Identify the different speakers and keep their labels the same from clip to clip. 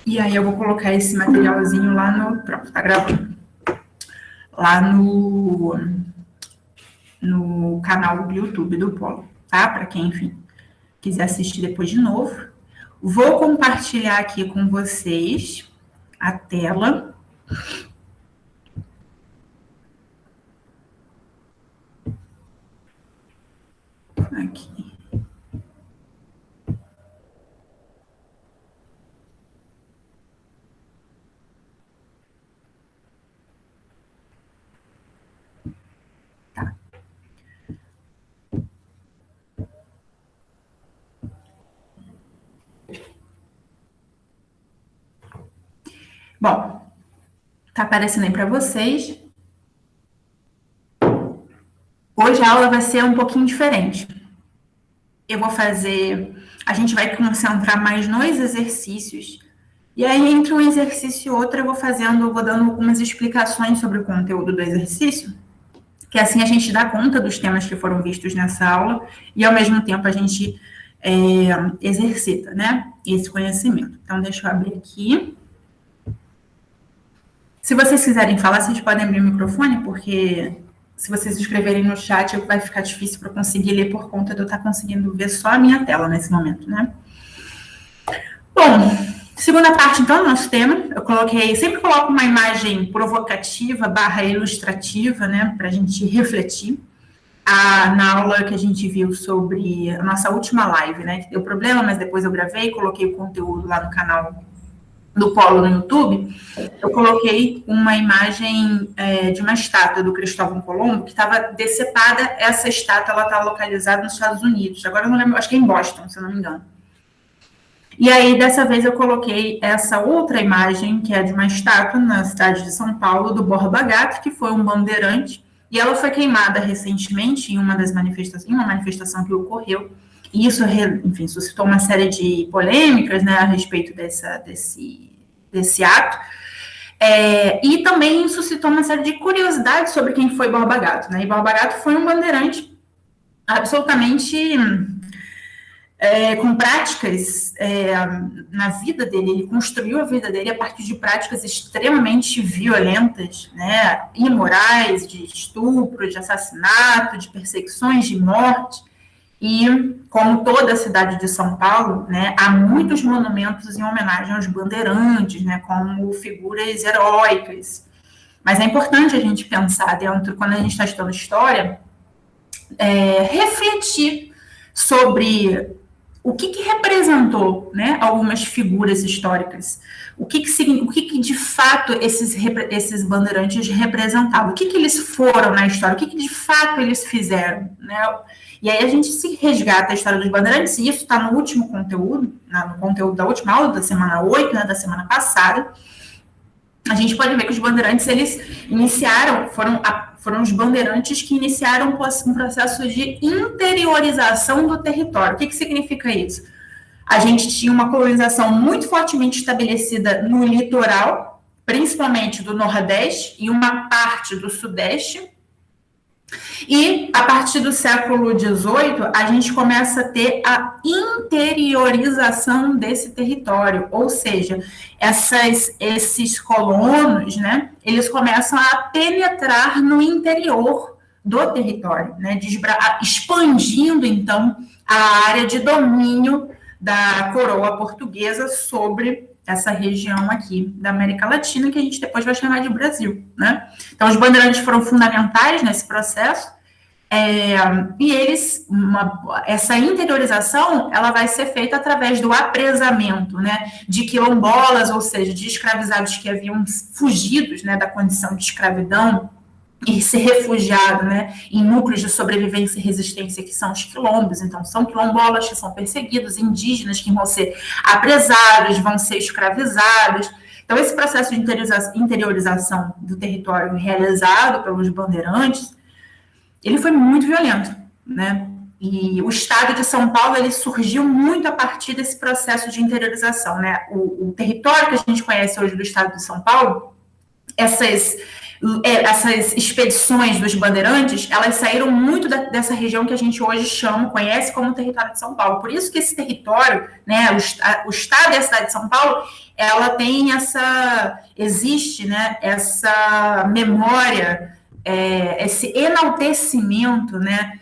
Speaker 1: E aí eu vou colocar esse materialzinho lá no... Pronto, tá gravando. Lá no canal do YouTube do Polo, tá? Para quem, enfim, quiser assistir depois de novo. Vou compartilhar aqui com vocês a tela. Aqui. Tá. Bom, tá aparecendo aí para vocês. Hoje a aula vai ser um pouquinho diferente. Eu vou fazer... A gente vai concentrar mais nos exercícios. E aí, entre um exercício e outro, eu vou dando algumas explicações sobre o conteúdo do exercício, que assim a gente dá conta dos temas que foram vistos nessa aula e, ao mesmo tempo, a gente exercita, né, esse conhecimento. Então, deixa eu abrir aqui. Se vocês quiserem falar, vocês podem abrir o microfone, porque se vocês escreverem no chat, vai ficar difícil para eu conseguir ler por conta de eu estar conseguindo ver só a minha tela nesse momento, né? Bom, segunda parte, então, do nosso tema. Eu sempre coloco uma imagem provocativa / ilustrativa, né, para a gente refletir. Na aula que a gente viu sobre a nossa última live, né, que deu problema, mas depois eu gravei, coloquei o conteúdo lá no canal do Polo no YouTube. Eu coloquei uma imagem de uma estátua do Cristóvão Colombo, que estava decepada. Essa estátua, ela está localizada nos Estados Unidos. Agora eu não lembro, acho que é em Boston, se eu não me engano. E aí, dessa vez, eu coloquei essa outra imagem, que é de uma estátua na cidade de São Paulo, do Borba Gato, que foi um bandeirante, e ela foi queimada recentemente em uma manifestação que ocorreu, e isso, enfim, suscitou uma série de polêmicas, né, a respeito desse ato, e também suscitou uma série de curiosidades sobre quem foi Borba Gato, né, e Borba Gato foi um bandeirante absolutamente... com práticas na vida dele, ele construiu a vida dele a partir de práticas extremamente violentas, né, imorais, de estupro, de assassinato, de perseguições, de morte, e como toda a cidade de São Paulo, né, há muitos monumentos em homenagem aos bandeirantes, né, como figuras heróicas, mas é importante a gente pensar dentro, quando a gente está estudando história, refletir sobre o que representou, né, algumas figuras históricas, o que de fato esses bandeirantes representavam, o que eles foram na história, o que de fato eles fizeram, né? E aí a gente se resgata a história dos bandeirantes, e isso está no último conteúdo, no conteúdo da última aula, da semana 8, né, da semana passada. A gente pode ver que os bandeirantes, eles foram os bandeirantes que iniciaram um processo de interiorização do território. O que significa isso? A gente tinha uma colonização muito fortemente estabelecida no litoral, principalmente do Nordeste e uma parte do Sudeste. E, a partir do século XVIII, a gente começa a ter a interiorização desse território, ou seja, esses colonos, né, eles começam a penetrar no interior do território, né, expandindo, então, a área de domínio da coroa portuguesa sobre essa região aqui da América Latina, que a gente depois vai chamar de Brasil, né? Então, os bandeirantes foram fundamentais nesse processo, e essa interiorização, ela vai ser feita através do apresamento, né, de quilombolas, ou seja, de escravizados que haviam fugidos, né, da condição de escravidão e se refugiado, né, em núcleos de sobrevivência e resistência, que são os quilombos. Então, são quilombolas que são perseguidos, indígenas que vão ser apresados, vão ser escravizados. Então, esse processo de interiorização do território realizado pelos bandeirantes, ele foi muito violento, né? E o estado de São Paulo, ele surgiu muito a partir desse processo de interiorização, né? O território que a gente conhece hoje do estado de São Paulo, essas expedições dos bandeirantes, elas saíram muito dessa região que a gente hoje conhece como território de São Paulo. Por isso que esse território, né, o estado e a cidade de São Paulo, ela tem existe, né, essa memória, esse enaltecimento, né,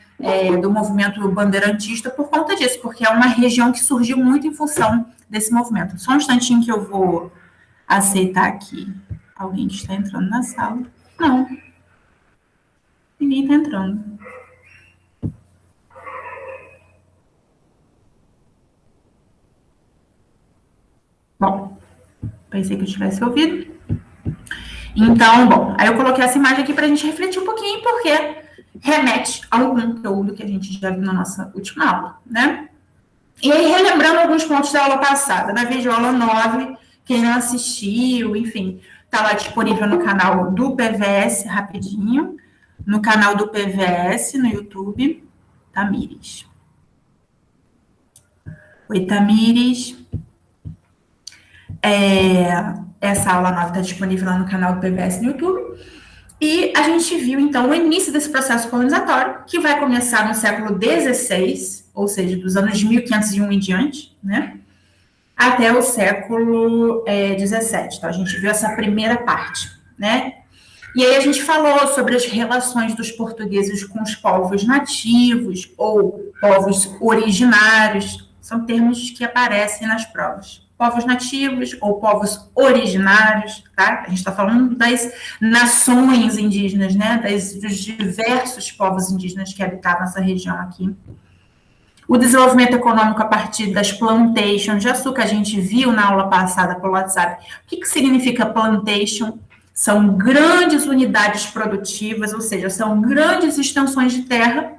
Speaker 1: do movimento bandeirantista por conta disso, porque é uma região que surgiu muito em função desse movimento. Só um instantinho que eu vou aceitar aqui. Alguém está entrando na sala? Não. Ninguém está entrando. Bom, pensei que eu tivesse ouvido. Então, bom, aí eu coloquei essa imagem aqui para a gente refletir um pouquinho, porque remete a algum conteúdo que a gente já viu na nossa última aula, né? E aí, relembrando alguns pontos da aula passada, na videoaula 9, quem não assistiu, enfim, está lá disponível no canal do PVS, rapidinho, no canal do PVS, no YouTube, Tamires. Oi, Tamires. Essa aula 9 está disponível lá no canal do PVS no YouTube. E a gente viu, então, o início desse processo colonizatório, que vai começar no século XVI, ou seja, dos anos 1501 em diante, né? Até o século XVII. Então, a gente viu essa primeira parte, né? E aí a gente falou sobre as relações dos portugueses com os povos nativos ou povos originários. São termos que aparecem nas provas. Povos nativos ou povos originários, tá? A gente está falando das nações indígenas, né? Dos diversos povos indígenas que habitavam essa região aqui. O desenvolvimento econômico a partir das plantations de açúcar, a gente viu na aula passada pelo WhatsApp. O que significa plantation? São grandes unidades produtivas, ou seja, são grandes extensões de terra,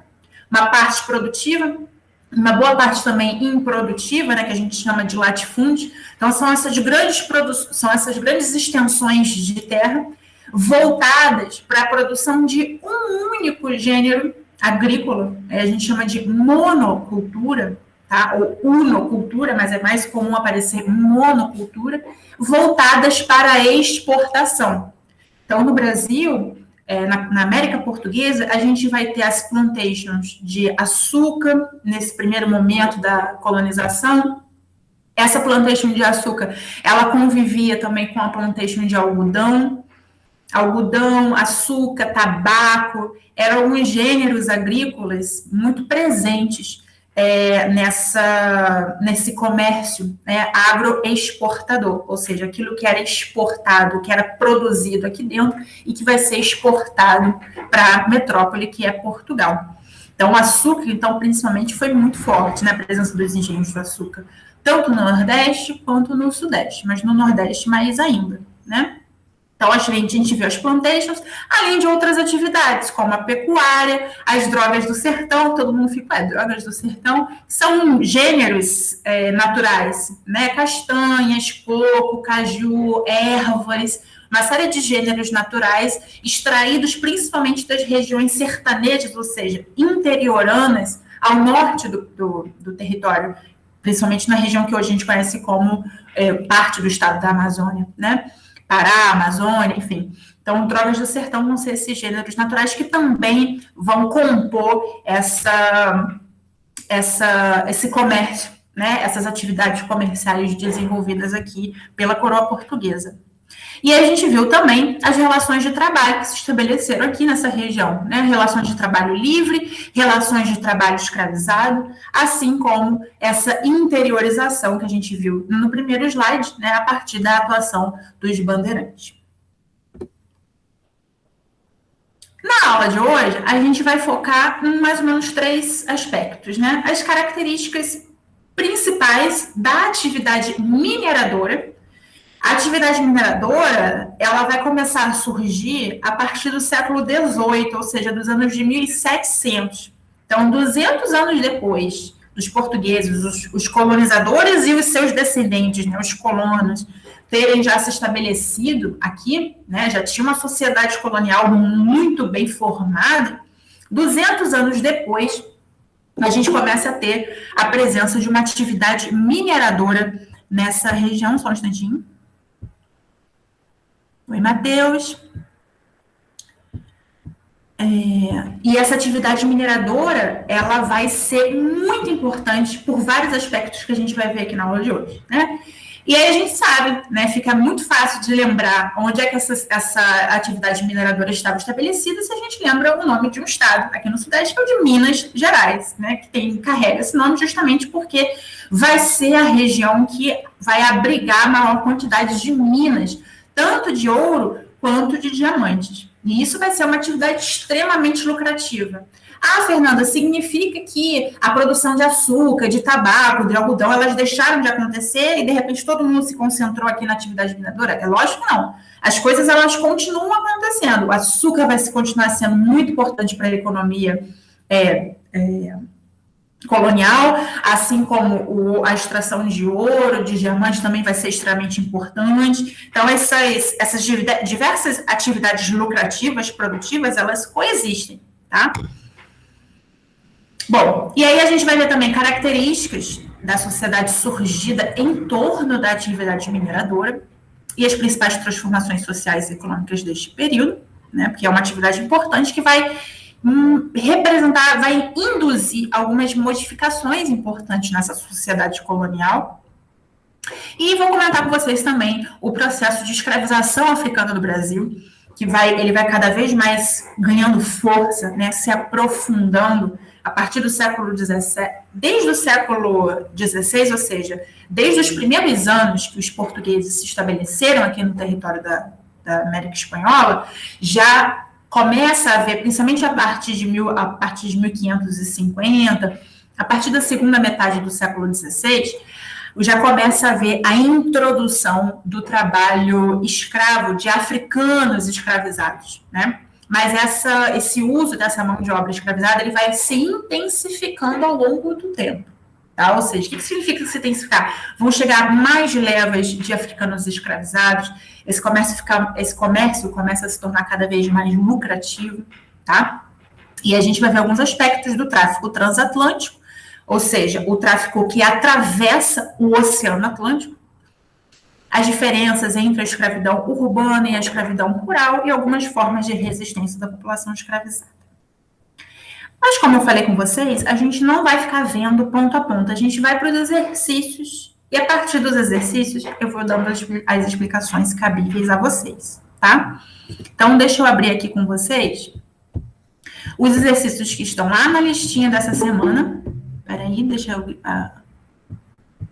Speaker 1: uma parte produtiva, uma boa parte também improdutiva, né, que a gente chama de latifúndio. Então, são essas grandes extensões de terra voltadas para a produção de um único gênero agrícola, a gente chama de monocultura, tá? Ou unocultura, mas é mais comum aparecer monocultura, voltadas para a exportação. Então, no Brasil, na América Portuguesa, a gente vai ter as plantations de açúcar, nesse primeiro momento da colonização. Essa plantation de açúcar, ela convivia também com a plantation de algodão, açúcar, tabaco, eram alguns gêneros agrícolas muito presentes nesse comércio, né, agroexportador, ou seja, aquilo que era exportado, que era produzido aqui dentro e que vai ser exportado para a metrópole, que é Portugal. Então, o açúcar, então, principalmente, foi muito forte na presença dos engenhos do açúcar, tanto no Nordeste quanto no Sudeste, mas no Nordeste mais ainda, né? Então, a gente viu as plantations, além de outras atividades, como a pecuária, as drogas do sertão, todo mundo fica, drogas do sertão, são gêneros naturais, né? Castanhas, coco, caju, ervas, uma série de gêneros naturais extraídos principalmente das regiões sertanejas, ou seja, interioranas, ao norte do território, principalmente na região que hoje a gente conhece como parte do estado da Amazônia, né? Pará, Amazônia, enfim. Então, drogas do sertão vão ser esses gêneros naturais que também vão compor esse comércio, né? Essas atividades comerciais desenvolvidas aqui pela coroa portuguesa. E aí a gente viu também as relações de trabalho que se estabeleceram aqui nessa região, né? Relações de trabalho livre, relações de trabalho escravizado, assim como essa interiorização que a gente viu no primeiro slide, né? A partir da atuação dos bandeirantes. Na aula de hoje, a gente vai focar em mais ou menos 3 aspectos, né? As características principais da atividade mineradora. A atividade mineradora, ela vai começar a surgir a partir do século XVIII, ou seja, dos anos de 1700. Então, 200 anos depois dos portugueses, os colonizadores e os seus descendentes, né, os colonos, terem já se estabelecido aqui, né, já tinha uma sociedade colonial muito bem formada, 200 anos depois, a gente começa a ter a presença de uma atividade mineradora nessa região. Só um instantinho. Oi, Matheus. E essa atividade mineradora, ela vai ser muito importante por vários aspectos que a gente vai ver aqui na aula de hoje, né? E aí a gente sabe, né, fica muito fácil de lembrar onde é que essa atividade mineradora estava estabelecida se a gente lembra o nome de um estado aqui no Sudeste, que é o de Minas Gerais, né, que carrega esse nome justamente porque vai ser a região que vai abrigar a maior quantidade de minas, tanto de ouro quanto de diamantes. E isso vai ser uma atividade extremamente lucrativa. Ah, Fernanda, significa que a produção de açúcar, de tabaco, de algodão, elas deixaram de acontecer e, de repente, todo mundo se concentrou aqui na atividade mineradora? É lógico que não. As coisas, elas continuam acontecendo. O açúcar vai continuar sendo muito importante para a economia colonial, assim como a extração de ouro, de diamante também vai ser extremamente importante. Então, essas diversas atividades lucrativas, produtivas, elas coexistem, tá? Bom, e aí a gente vai ver também características da sociedade surgida em torno da atividade mineradora e as principais transformações sociais e econômicas deste período, né? Porque é uma atividade importante que vai representar, vai induzir algumas modificações importantes nessa sociedade colonial. E vou comentar com vocês também o processo de escravização africana do Brasil, que ele vai cada vez mais ganhando força, né, se aprofundando a partir do século XVII, desde o século XVI, ou seja, desde os primeiros anos que os portugueses se estabeleceram aqui no território da América Espanhola, já começa a haver, principalmente a partir de 1550, a partir da segunda metade do século XVI, já começa a haver a introdução do trabalho escravo de africanos escravizados, né? Mas esse uso dessa mão de obra escravizada, ele vai se intensificando ao longo do tempo, tá? Ou seja, o que significa se intensificar? Vão chegar mais levas de africanos escravizados, esse comércio começa a se tornar cada vez mais lucrativo, tá? E a gente vai ver alguns aspectos do tráfico transatlântico, ou seja, o tráfico que atravessa o Oceano Atlântico, as diferenças entre a escravidão urbana e a escravidão rural e algumas formas de resistência da população escravizada. Mas, como eu falei com vocês, a gente não vai ficar vendo ponto a ponto, a gente vai para os exercícios e, a partir dos exercícios, eu vou dando as explicações cabíveis a vocês, tá? Então, deixa eu abrir aqui com vocês os exercícios que estão lá na listinha dessa semana. Peraí, deixa eu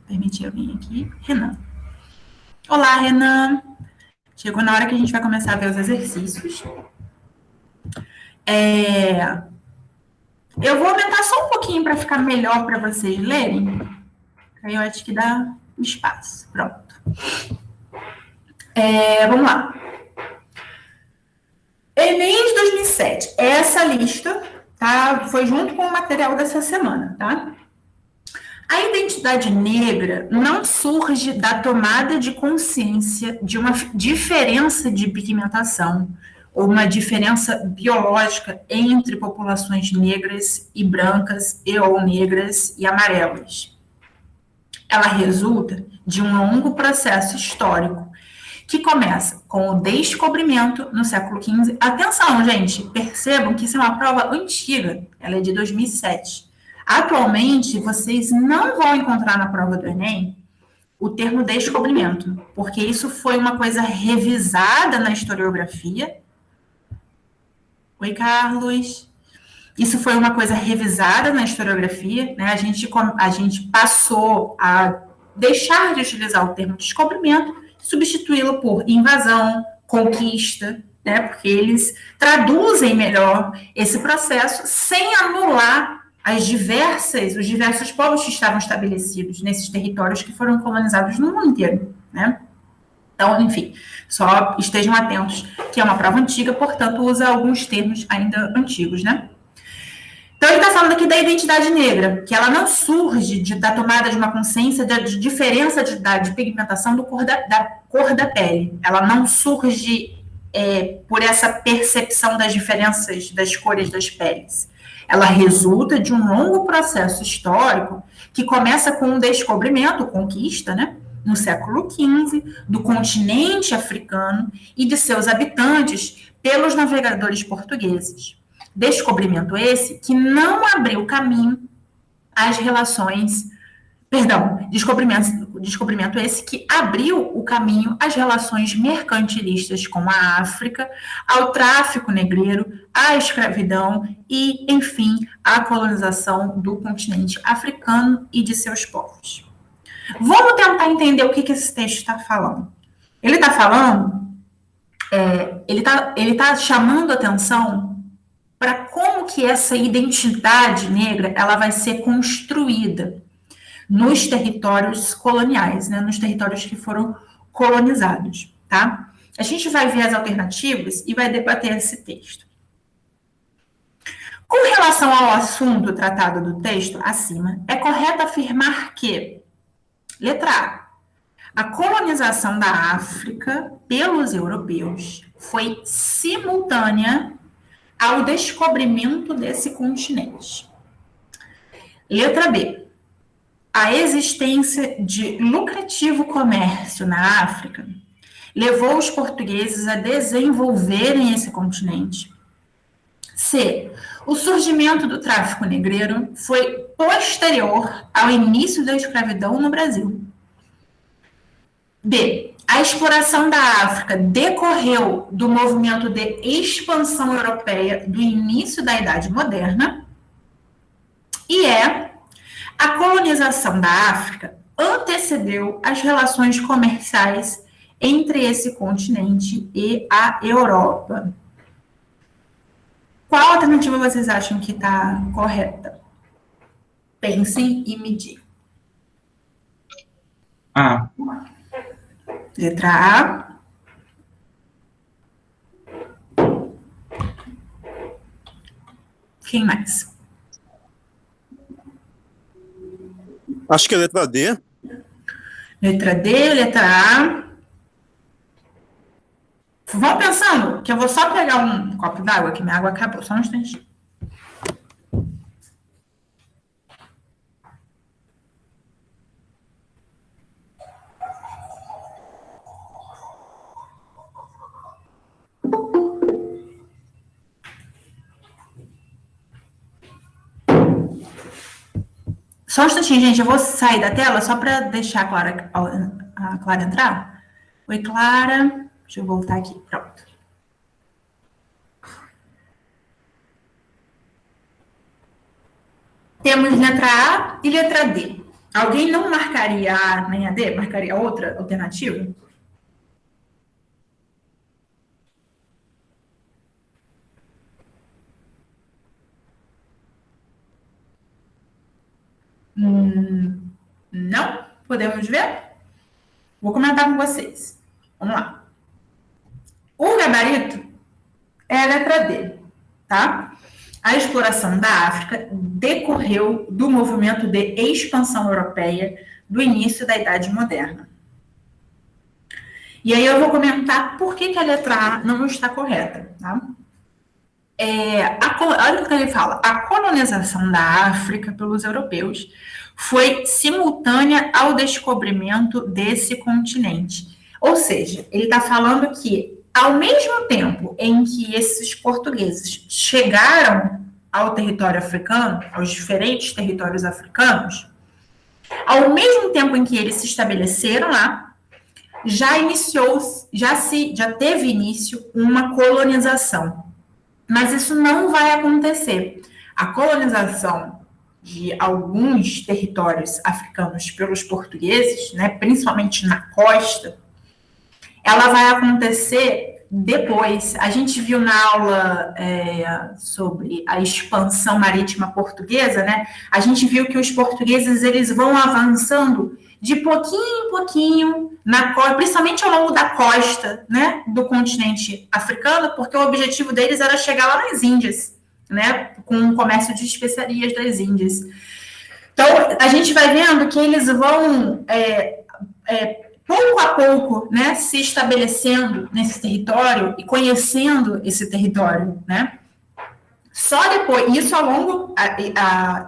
Speaker 1: permitir alguém aqui. Renan. Olá, Renan. Chegou na hora que a gente vai começar a ver os exercícios. Eu vou aumentar só um pouquinho para ficar melhor para vocês lerem. Aí eu acho que dá espaço. Pronto. Vamos lá. Enem de 2007. Essa lista, tá? Foi junto com o material dessa semana, tá? A identidade negra não surge da tomada de consciência de uma diferença de pigmentação ou uma diferença biológica entre populações negras e brancas ou negras e amarelas. Ela resulta de um longo processo histórico que começa com o descobrimento no século XV. Atenção, gente, percebam que isso é uma prova antiga, ela é de 2007. Atualmente, vocês não vão encontrar na prova do Enem o termo descobrimento, porque isso foi uma coisa revisada na historiografia. Oi, Carlos. Isso foi uma coisa revisada na historiografia, né? A gente passou a deixar de utilizar o termo descobrimento, substituí-lo por invasão, conquista, né? Porque eles traduzem melhor esse processo sem anular os diversos povos que estavam estabelecidos nesses territórios que foram colonizados no mundo inteiro, né? Então, enfim, só estejam atentos que é uma prova antiga, portanto, usa alguns termos ainda antigos, né? Então, ele está falando aqui da identidade negra, que ela não surge da tomada de uma consciência de diferença de pigmentação da cor da pele. Ela não surge por essa percepção das diferenças das cores das peles. Ela resulta de um longo processo histórico que começa com o descobrimento, conquista, né, no século XV, do continente africano e de seus habitantes pelos navegadores portugueses. descobrimento esse que não abriu caminho às relações, perdão, descobrimento esse que abriu o caminho às relações mercantilistas com a África, ao tráfico negreiro, à escravidão e, enfim, à colonização do continente africano e de seus povos. Vamos tentar entender o que esse texto está falando. Ele está falando, ele tá chamando atenção para como que essa identidade negra ela vai ser construída nos territórios coloniais, né, nos territórios que foram colonizados, tá? A gente vai ver as alternativas e vai debater esse texto. Com relação ao assunto tratado do texto acima, é correto afirmar que, letra A colonização da África pelos europeus foi simultânea ao descobrimento desse continente. Letra B. A existência de lucrativo comércio na África levou os portugueses a desenvolverem esse continente. C. O surgimento do tráfico negreiro foi posterior ao início da escravidão no Brasil. D. A exploração da África decorreu do movimento de expansão europeia do início da Idade Moderna. E a colonização da África antecedeu as relações comerciais entre esse continente e a Europa. Qual alternativa vocês acham que está correta? Pensem e me digam.
Speaker 2: A.
Speaker 1: Letra A. Quem mais?
Speaker 3: Acho que é letra D.
Speaker 1: Letra D, letra A. Vão pensando, que eu vou só pegar um copo d'água, que minha água acabou, só um instantinho. Só um instantinho, gente, eu vou sair da tela só para deixar a Clara entrar. Oi, Clara. Deixa eu voltar aqui, pronto. Temos letra A e letra D. Alguém não marcaria A nem a D? Marcaria outra alternativa? Não? Podemos ver? Vou comentar com vocês. Vamos lá. O gabarito é a letra D, tá? A exploração da África decorreu do movimento de expansão europeia do início da Idade Moderna. E aí eu vou comentar por que a letra A não está correta, tá? Olha o que ele fala. A colonização da África pelos europeus foi simultânea ao descobrimento desse continente. Ou seja, ele está falando que, ao mesmo tempo em que esses portugueses chegaram ao território africano, aos diferentes territórios africanos, ao mesmo tempo em que eles se estabeleceram lá, já teve início uma colonização. Mas isso não vai acontecer. A colonização de alguns territórios africanos pelos portugueses, né, principalmente na costa, ela vai acontecer depois. A gente viu na aula sobre a expansão marítima portuguesa, né? A gente viu que os portugueses eles vão avançando de pouquinho em pouquinho, principalmente ao longo da costa, né, do continente africano, porque o objetivo deles era chegar lá nas Índias, né, com o comércio de especiarias das Índias. Então, a gente vai vendo que eles vão pouco a pouco, né, se estabelecendo nesse território e conhecendo esse território, né? Só depois, isso ao longo,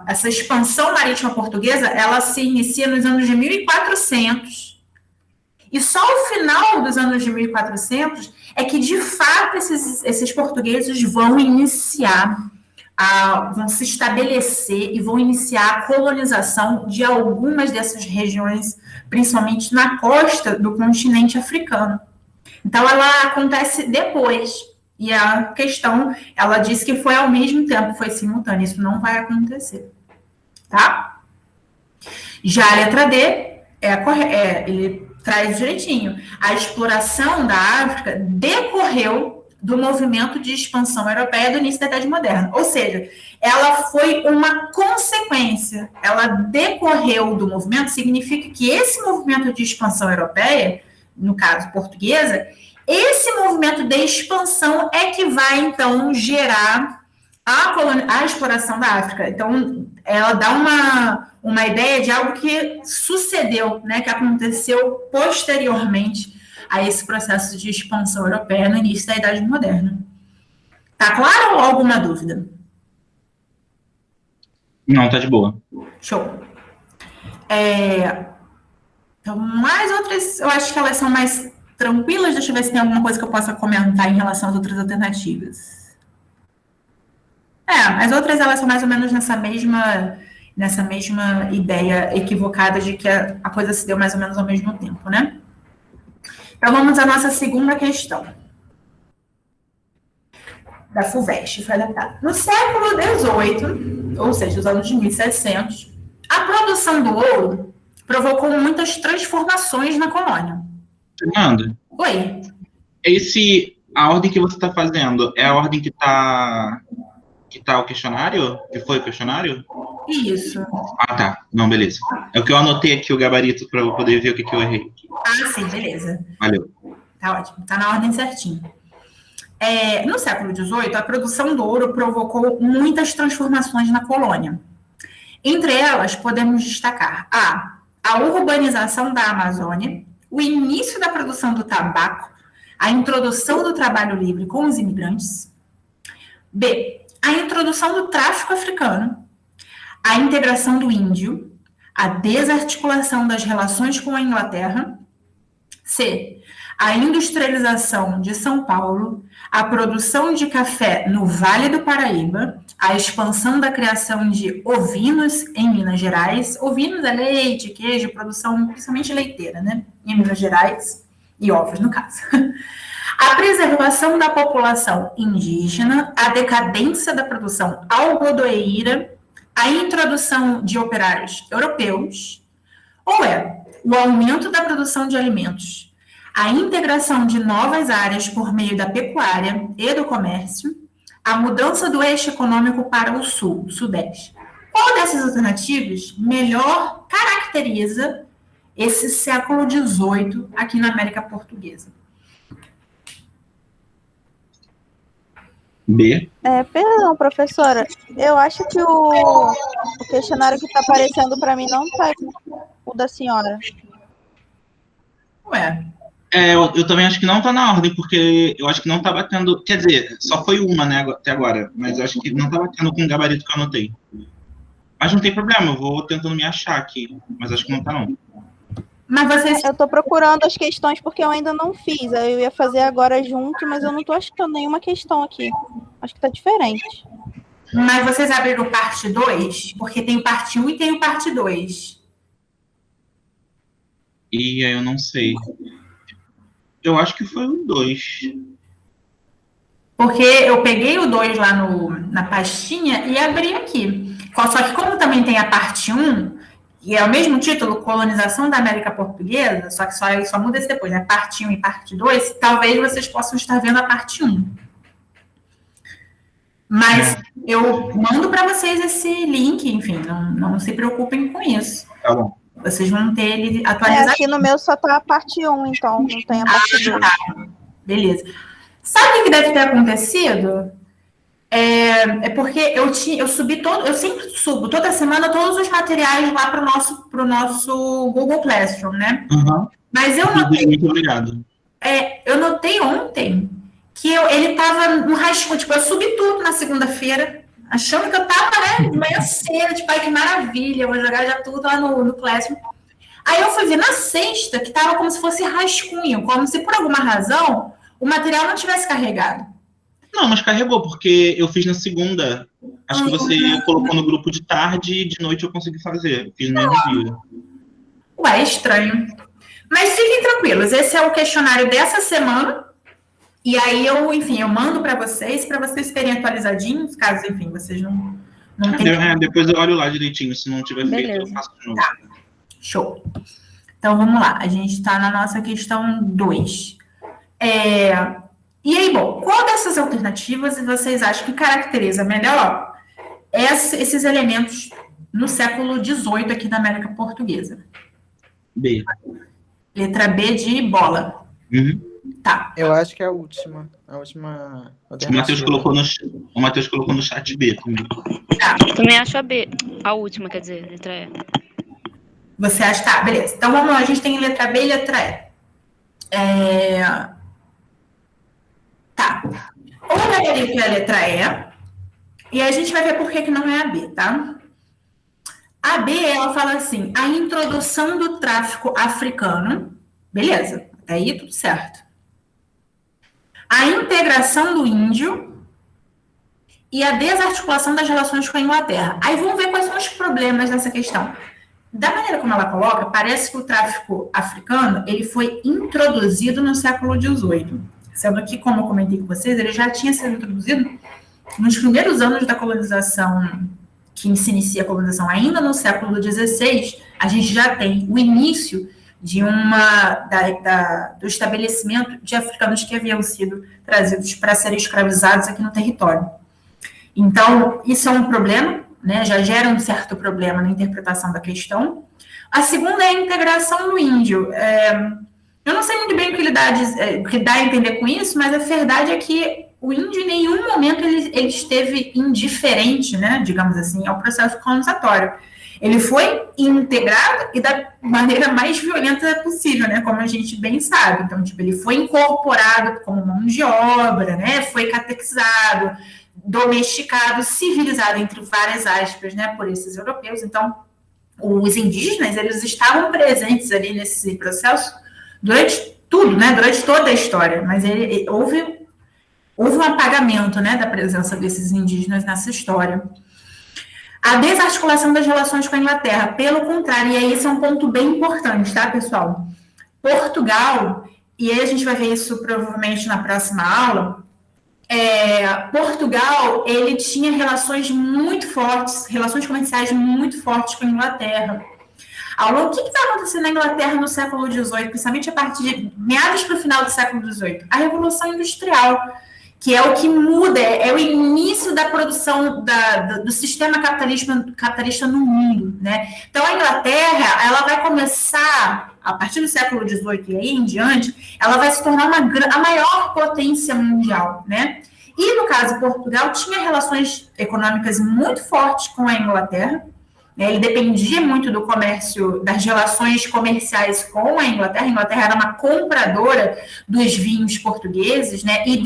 Speaker 1: essa expansão marítima portuguesa, ela se inicia nos anos de 1400, e só ao final dos anos de 1400 é que, de fato, esses portugueses vão iniciar vão se estabelecer e vão iniciar a colonização de algumas dessas regiões, principalmente na costa do continente africano. Então, ela acontece depois. E a questão, ela disse que foi ao mesmo tempo, foi simultâneo. Isso não vai acontecer. Tá? Já a letra D, ele traz direitinho. A exploração da África decorreu do movimento de expansão europeia do início da Idade Moderna. Ou seja, ela foi uma consequência. Ela decorreu do movimento, significa que esse movimento de expansão europeia, no caso portuguesa, esse movimento de expansão é que vai, então, gerar a exploração da África. Então, ela dá uma ideia de algo que sucedeu, né, que aconteceu posteriormente a esse processo de expansão europeia no início da Idade Moderna. Tá claro ou alguma dúvida?
Speaker 2: Não, tá de boa.
Speaker 1: Show. Então, mais outras, eu acho que elas são mais tranquilas. Deixa eu ver se tem alguma coisa que eu possa comentar em relação às outras alternativas. As outras, elas são mais ou menos nessa mesma ideia equivocada de que a coisa se deu mais ou menos ao mesmo tempo, né? Então, vamos à nossa segunda questão. Da FUVEST, foi adaptada. No século XVIII, ou seja, os anos de 1700, a produção do ouro provocou muitas transformações na colônia.
Speaker 2: Fernanda?
Speaker 1: Oi?
Speaker 2: A ordem que você está fazendo é a ordem que tá o questionário? Que foi o questionário?
Speaker 1: Isso.
Speaker 2: Ah, tá. Não, beleza. É o que eu anotei aqui, o gabarito, para eu poder ver o que eu errei.
Speaker 1: Ah, sim, beleza.
Speaker 2: Valeu.
Speaker 1: Tá ótimo, tá na ordem certinho. No século XVIII, a produção do ouro provocou muitas transformações na colônia. Entre elas, podemos destacar a urbanização da Amazônia, o início da produção do tabaco, a introdução do trabalho livre com os imigrantes. B, a introdução do tráfico africano, a integração do índio, a desarticulação das relações com a Inglaterra. C, a industrialização de São Paulo, a produção de café no Vale do Paraíba, a expansão da criação de ovinos em Minas Gerais. Ovinos é leite, queijo, produção principalmente leiteira, né? Em Minas Gerais, e ovos, no caso. A preservação da população indígena, a decadência da produção algodoeira, a introdução de operários europeus, ou o aumento da produção de alimentos, a integração de novas áreas por meio da pecuária e do comércio, a mudança do eixo econômico para o sul, sudeste. Qual dessas alternativas melhor caracteriza esse século XVIII aqui na América Portuguesa?
Speaker 2: B.
Speaker 4: Perdão, professora. Eu acho que o questionário que está aparecendo para mim não está o da senhora.
Speaker 1: Ué.
Speaker 2: Eu também acho que não está na ordem, porque eu acho que não está batendo. Quer dizer, só foi uma, né, até agora. Mas eu acho que não está batendo com o gabarito que eu anotei. Mas não tem problema, eu vou tentando me achar aqui. Mas acho que não está, não.
Speaker 1: Mas vocês...
Speaker 4: Eu estou procurando as questões porque eu ainda não fiz. Eu ia fazer agora junto, mas eu não estou achando nenhuma questão aqui. Acho que está diferente.
Speaker 1: Mas vocês abriram parte 2? Porque tem o parte 1 e tem o parte 2.
Speaker 2: E aí eu não sei. Eu acho que foi o 2.
Speaker 1: Porque eu peguei o 2 lá na pastinha e abri aqui. Só que como também tem a parte 1, e é o mesmo título, Colonização da América Portuguesa, só que só muda esse depois, né? Parte 1 e parte 2, talvez vocês possam estar vendo a parte 1. Mas eu mando para vocês esse link, enfim, não se preocupem com isso.
Speaker 2: Tá bom.
Speaker 1: Vocês vão ter ele atualizado.
Speaker 4: Aqui no meu só tá a parte 1, então não tem a parte 2.
Speaker 1: Beleza. Sabe o que deve ter acontecido? Porque eu subi eu sempre subo toda semana todos os materiais lá para o nosso Google Classroom, né?
Speaker 2: Uhum.
Speaker 1: Mas eu notei.
Speaker 2: Muito obrigado.
Speaker 1: Eu notei ontem que ele estava no rascunho, tipo, eu subi tudo na segunda-feira, achando que eu estava, né, de manhã cedo, tipo, ai, que maravilha, eu vou jogar já tudo lá no Classroom. Aí eu fui ver na sexta que estava como se fosse rascunho, como se por alguma razão o material não tivesse carregado.
Speaker 2: Não, mas carregou, porque eu fiz na segunda. Acho que você colocou no grupo de tarde e de noite eu consegui fazer. Eu fiz no mesmo dia.
Speaker 1: Ué, é estranho. Mas fiquem tranquilos, esse é o questionário dessa semana. E aí eu mando para vocês terem atualizadinhos, caso, enfim, vocês não tenham.
Speaker 2: Depois eu olho lá direitinho. Se não tiver feito, eu
Speaker 4: Beleza.
Speaker 2: faço de novo.
Speaker 1: Tá. Show. Então, vamos lá. A gente está na nossa questão 2. E aí, bom, qual dessas alternativas vocês acham que caracteriza melhor esses elementos no século XVIII aqui da América Portuguesa?
Speaker 2: B.
Speaker 1: Letra B de bola.
Speaker 2: Uhum.
Speaker 1: Tá.
Speaker 5: Eu acho que é a última. A última
Speaker 2: O Matheus colocou no chat B também.
Speaker 6: Também acho a B. A última, quer dizer, letra E.
Speaker 1: Você acha? Tá, beleza. Então, vamos lá. A gente tem letra B e letra E. Tá. O Gabarito é a letra E. E a gente vai ver por que não é a B, tá? A B, ela fala assim, a introdução do tráfico africano. Beleza. Até aí, tudo certo. A integração do índio e a desarticulação das relações com a Inglaterra. Aí vamos ver quais são os problemas dessa questão. Da maneira como ela coloca, parece que o tráfico africano ele foi introduzido no século XVIII, sendo que, como eu comentei com vocês, ele já tinha sido introduzido nos primeiros anos da colonização, que se inicia a colonização ainda no século XVI, a gente já tem o início de do estabelecimento de africanos que haviam sido trazidos para serem escravizados aqui no território. Então, isso é um problema, né? Já gera um certo problema na interpretação da questão. A segunda é a integração do índio. Eu não sei muito bem o que dá a entender com isso, mas a verdade é que o índio, em nenhum momento, ele esteve indiferente, né, digamos assim, ao processo colonizatório. Ele foi integrado e da maneira mais violenta possível, né? Como a gente bem sabe. Então, tipo, ele foi incorporado como mão de obra, né? Foi catequizado, domesticado, civilizado, entre várias aspas, né? Por esses europeus. Então, os indígenas, eles estavam presentes ali nesse processo durante tudo, né? Durante toda a história. Mas houve um apagamento, né? Da presença desses indígenas nessa história. A desarticulação das relações com a Inglaterra, pelo contrário, e aí esse é um ponto bem importante, tá, pessoal? Portugal, e aí a gente vai ver isso provavelmente na próxima aula, Portugal, ele tinha relações muito fortes, relações comerciais muito fortes com a Inglaterra. O que está acontecendo na Inglaterra no século XVIII, principalmente a partir de meados para o final do século XVIII? A Revolução Industrial, que é o que muda, é o início da produção do sistema capitalista no mundo, né? Então, a Inglaterra, ela vai começar, a partir do século XVIII e aí em diante, ela vai se tornar a maior potência mundial, né? E, no caso, Portugal tinha relações econômicas muito fortes com a Inglaterra, né? Ele dependia muito do comércio, das relações comerciais com a Inglaterra. A Inglaterra era uma compradora dos vinhos portugueses, né? E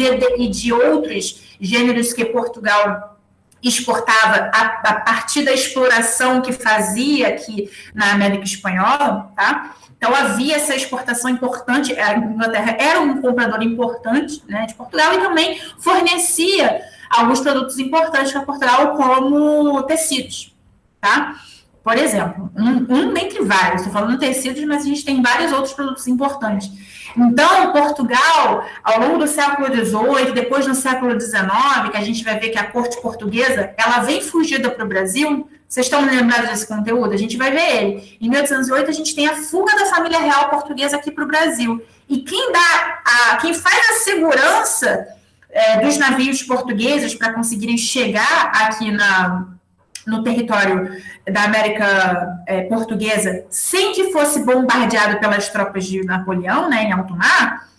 Speaker 1: de outros gêneros que Portugal exportava a partir da exploração que fazia aqui na América Espanhola, tá? Então, havia essa exportação importante. A Inglaterra era um comprador importante, né, de Portugal e também fornecia alguns produtos importantes para Portugal, como tecidos. Tá? Por exemplo, um dentre vários, estou falando tecidos, mas a gente tem vários outros produtos importantes. Então, Portugal, ao longo do século XVIII, depois no século XIX, que a gente vai ver que a corte portuguesa, ela vem fugida para o Brasil. Vocês estão lembrados desse conteúdo? A gente vai ver ele. Em 1808, a gente tem a fuga da família real portuguesa aqui para o Brasil. E quem faz a segurança dos navios portugueses para conseguirem chegar aqui no território da América portuguesa, sem que fosse bombardeado pelas tropas de Napoleão, né, em alto mar,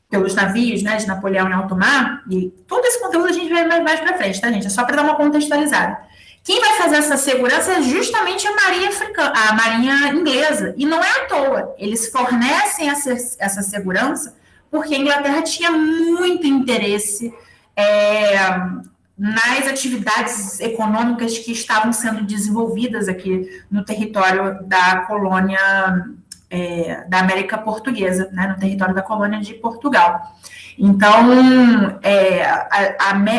Speaker 1: pelos navios, né, de Napoleão em alto mar, e todo esse conteúdo a gente vai mais para frente, tá, gente? É só para dar uma contextualizada. Quem vai fazer essa segurança é justamente a Marinha Inglesa, e não é à toa. Eles fornecem essa segurança porque a Inglaterra tinha muito interesse nas atividades econômicas que estavam sendo desenvolvidas aqui no território da colônia da América Portuguesa, né, no território da colônia de Portugal. Então,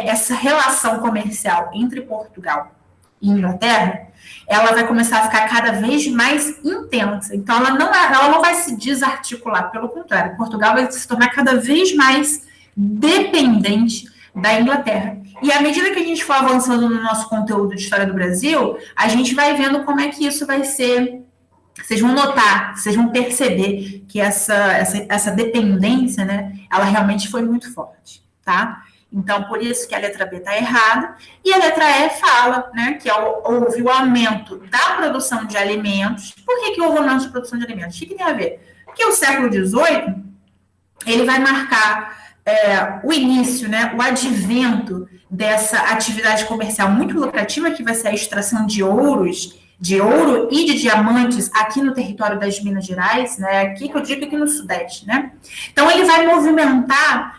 Speaker 1: essa relação comercial entre Portugal e Inglaterra, ela vai começar a ficar cada vez mais intensa. Então, ela não vai se desarticular, pelo contrário, Portugal vai se tornar cada vez mais dependente da Inglaterra. E à medida que a gente for avançando no nosso conteúdo de história do Brasil, a gente vai vendo como é que isso vai ser. Vocês vão notar, vocês vão perceber que essa dependência, né, ela realmente foi muito forte, tá? Então, por isso que a letra B está errada. E a letra E fala, né, que houve o aumento da produção de alimentos. Por que houve o aumento de produção de alimentos? O que tem a ver? Porque o século XVIII, ele vai marcar o início, né, o advento dessa atividade comercial muito lucrativa, que vai ser a extração de ouro e de diamantes aqui no território das Minas Gerais, né, aqui que eu digo aqui no Sudeste, né. Então, ele vai movimentar,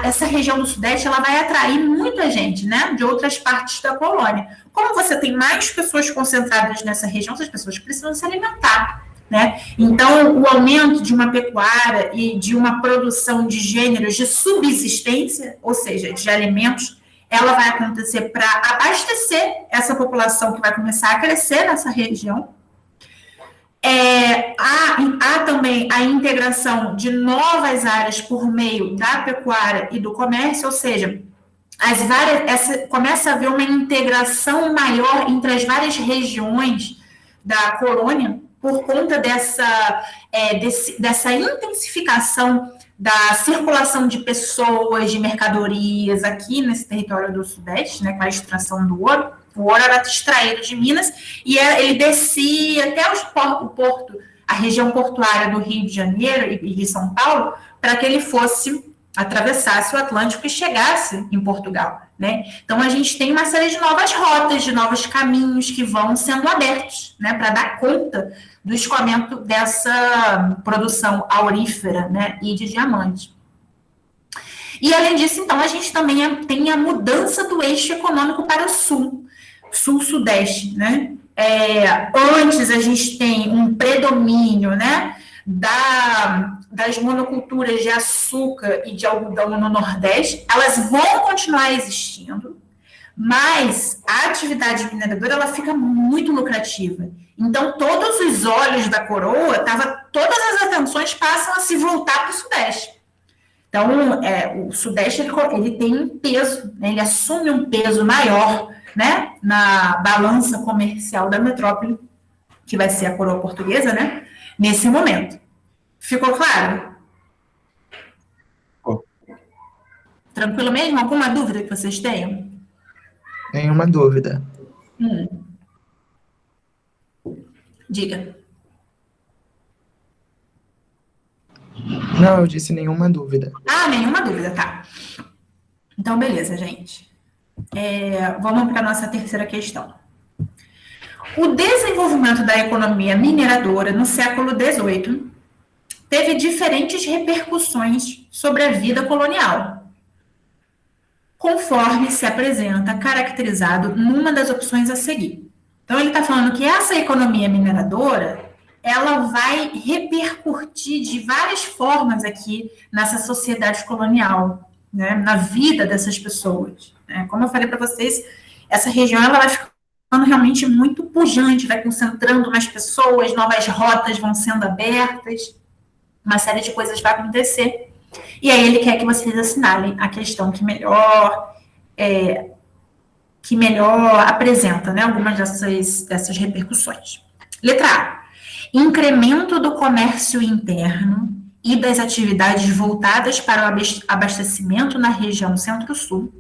Speaker 1: essa região do Sudeste, ela vai atrair muita gente, né, de outras partes da colônia. Como você tem mais pessoas concentradas nessa região, essas pessoas precisam se alimentar, né? Então, o aumento de uma pecuária e de uma produção de gêneros de subsistência, ou seja, de alimentos, ela vai acontecer para abastecer essa população que vai começar a crescer nessa região. Há também a integração de novas áreas por meio da pecuária e do comércio, ou seja, começa a haver uma integração maior entre as várias regiões da colônia, por conta dessa intensificação da circulação de pessoas, de mercadorias aqui nesse território do Sudeste, né, com a extração do ouro. O ouro era extraído de Minas e ele descia até o porto, a região portuária do Rio de Janeiro e de São Paulo, para que ele atravessasse o Atlântico e chegasse em Portugal, né? Então, a gente tem uma série de novas rotas, de novos caminhos que vão sendo abertos, né, para dar conta do escoamento dessa produção aurífera, né, e de diamante. E, além disso, então, a gente também tem a mudança do eixo econômico para o sul-sudeste, né? Antes, a gente tem um predomínio, né, das monoculturas de açúcar e de algodão no Nordeste. Elas vão continuar existindo, mas a atividade mineradora, ela fica muito lucrativa. Então, todos os olhos da coroa, todas as atenções passam a se voltar para o Sudeste. Então, o Sudeste, ele tem um peso, né, ele assume um peso maior, né, na balança comercial da metrópole, que vai ser a coroa portuguesa, né, nesse momento. Ficou claro? Tranquilo mesmo? Alguma dúvida que vocês tenham?
Speaker 5: Nenhuma dúvida.
Speaker 1: Diga.
Speaker 5: Não, eu disse nenhuma dúvida.
Speaker 1: Nenhuma dúvida, tá. Então, beleza, gente. Vamos para a nossa terceira questão. O desenvolvimento da economia mineradora no século XVIII teve diferentes repercussões sobre a vida colonial, conforme se apresenta caracterizado numa das opções a seguir. Então, ele está falando que essa economia mineradora, ela vai repercutir de várias formas aqui nessa sociedade colonial, né, na vida dessas pessoas. Né? Como eu falei para vocês, essa região ela vai ficando realmente muito pujante, vai concentrando mais pessoas, novas rotas vão sendo abertas, uma série de coisas vai acontecer. E aí ele quer que vocês assinalem a questão que melhor apresenta, né, algumas dessas repercussões. Letra A. Incremento do comércio interno e das atividades voltadas para o abastecimento na região Centro-Sul.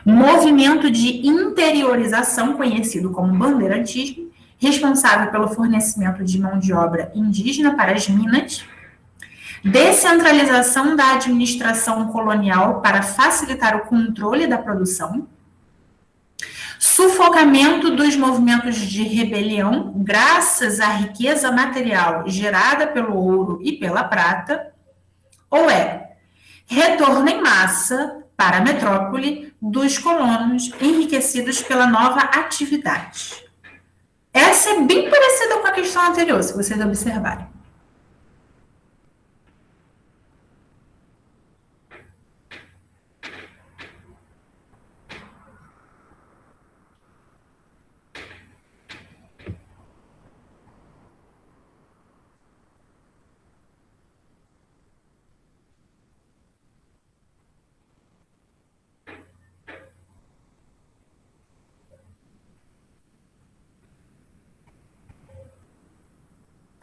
Speaker 1: Movimento de interiorização, conhecido como bandeirantismo, responsável pelo fornecimento de mão de obra indígena para as minas. Descentralização da administração colonial para facilitar o controle da produção. Sufocamento dos movimentos de rebelião graças à riqueza material gerada pelo ouro e pela prata, ou retorno em massa para a metrópole dos colonos enriquecidos pela nova atividade. Essa é bem parecida com a questão anterior, se vocês observarem.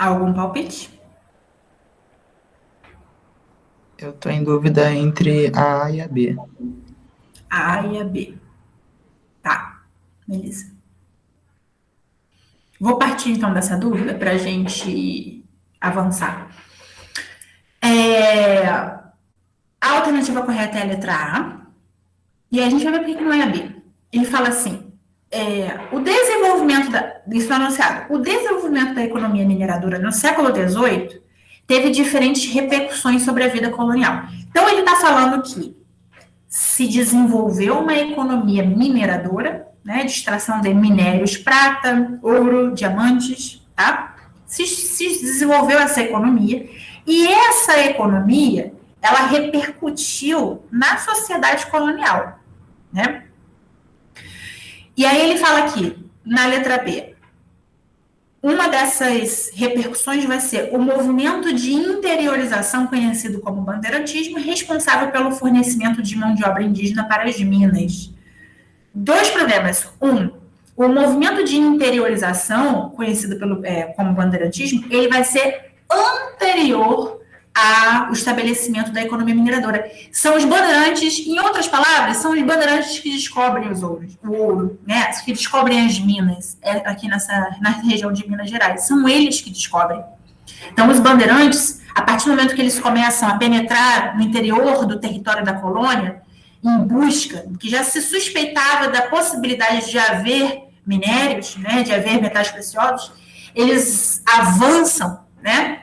Speaker 1: Algum palpite?
Speaker 5: Eu tô em dúvida entre a A e a B.
Speaker 1: A A e a B. Tá, beleza. Vou partir, então, dessa dúvida para a gente avançar. A alternativa correta é a letra A. E a gente vai ver por que não é a B. Ele fala assim, o desenvolvimento isso é anunciado, o desenvolvimento da economia mineradora no século XVIII teve diferentes repercussões sobre a vida colonial. Então, ele está falando que se desenvolveu uma economia mineradora, né, de extração de minérios, prata, ouro, diamantes, tá? Se desenvolveu essa economia, e essa economia, ela repercutiu na sociedade colonial, né? E aí ele fala aqui, na letra B, uma dessas repercussões vai ser o movimento de interiorização, conhecido como bandeirantismo, responsável pelo fornecimento de mão de obra indígena para as minas. Dois problemas. O movimento de interiorização, conhecido como bandeirantismo, ele vai ser anterior ao estabelecimento da economia mineradora. São os bandeirantes, em outras palavras, são os bandeirantes que descobrem o ouro, né? Que descobrem as minas, aqui na região de Minas Gerais. São eles que descobrem. Então, os bandeirantes, a partir do momento que eles começam a penetrar no interior do território da colônia, em busca, que já se suspeitava da possibilidade de haver minérios, né, de haver metais preciosos, eles avançam, né,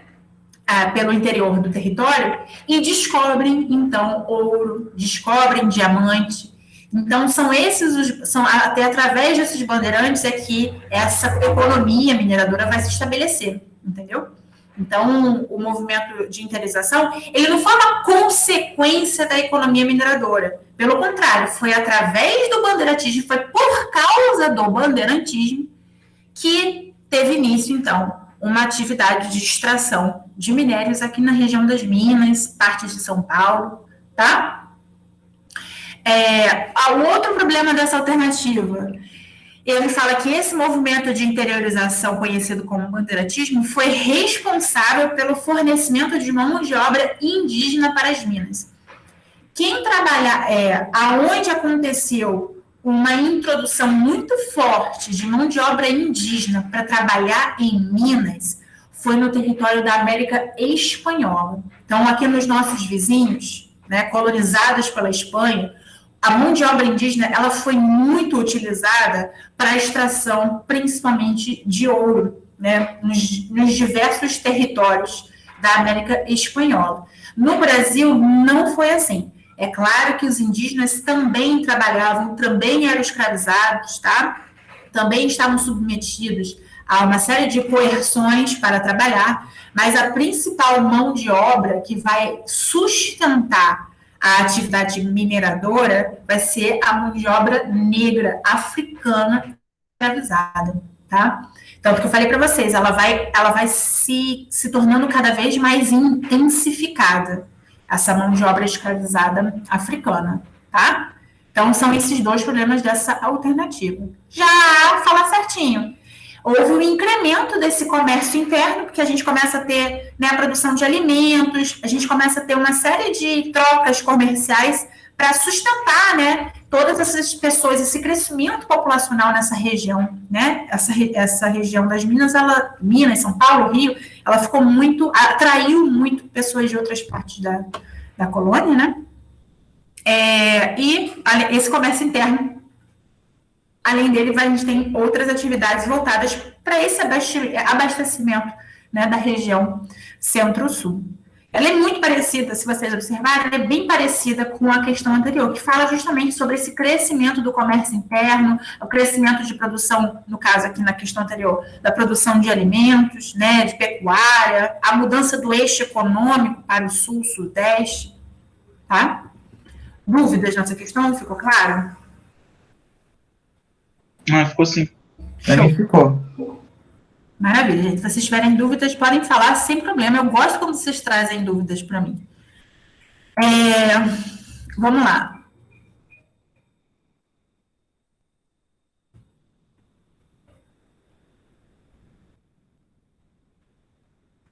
Speaker 1: pelo interior do território e descobrem, então, ouro, descobrem diamante. Então, até através desses bandeirantes é que essa economia mineradora vai se estabelecer, entendeu? Então, o movimento de interiorização, ele não foi uma consequência da economia mineradora. Pelo contrário, foi através do bandeirantismo, foi por causa do bandeirantismo que teve início, então, uma atividade de extração de minérios aqui na região das Minas, partes de São Paulo, tá? O outro problema dessa alternativa, ele fala que esse movimento de interiorização, conhecido como bandeirantismo, foi responsável pelo fornecimento de mão de obra indígena para as minas. Quem trabalha, aonde aconteceu uma introdução muito forte de mão de obra indígena para trabalhar em Minas, foi no território da América Espanhola. Então, aqui nos nossos vizinhos, né, colonizados pela Espanha, a mão de obra indígena, ela foi muito utilizada para a extração, principalmente de ouro, né, nos diversos territórios da América Espanhola. No Brasil, não foi assim. É claro que os indígenas também trabalhavam, também eram escravizados, tá? Também estavam submetidos a uma série de coerções para trabalhar, mas a principal mão de obra que vai sustentar a atividade mineradora vai ser a mão de obra negra, africana, escravizada, tá? Então, porque eu falei para vocês, ela vai se tornando cada vez mais intensificada, essa mão de obra escravizada africana, tá? Então, são esses dois problemas dessa alternativa. Já falar certinho. Houve um incremento desse comércio interno, porque a gente começa a ter, né, a produção de alimentos, a gente começa a ter uma série de trocas comerciais para sustentar, né, todas essas pessoas, esse crescimento populacional nessa região, né, essa região das Minas, Minas, São Paulo, Rio, ela ficou atraiu muito pessoas de outras partes da colônia, né, e esse comércio interno, além dele, a gente tem outras atividades voltadas para esse abastecimento, né, da região centro-sul. Ela é muito parecida, se vocês observarem, ela é bem parecida com a questão anterior, que fala justamente sobre esse crescimento do comércio interno, o crescimento de produção, no caso aqui na questão anterior, da produção de alimentos, né, de pecuária, a mudança do eixo econômico para o sul, sudeste, tá? Dúvidas nessa questão? Ficou claro?
Speaker 2: Ficou sim.
Speaker 5: Pra mim ficou.
Speaker 1: Maravilha, gente. Se vocês tiverem dúvidas, podem falar sem problema. Eu gosto quando vocês trazem dúvidas para mim. Vamos lá.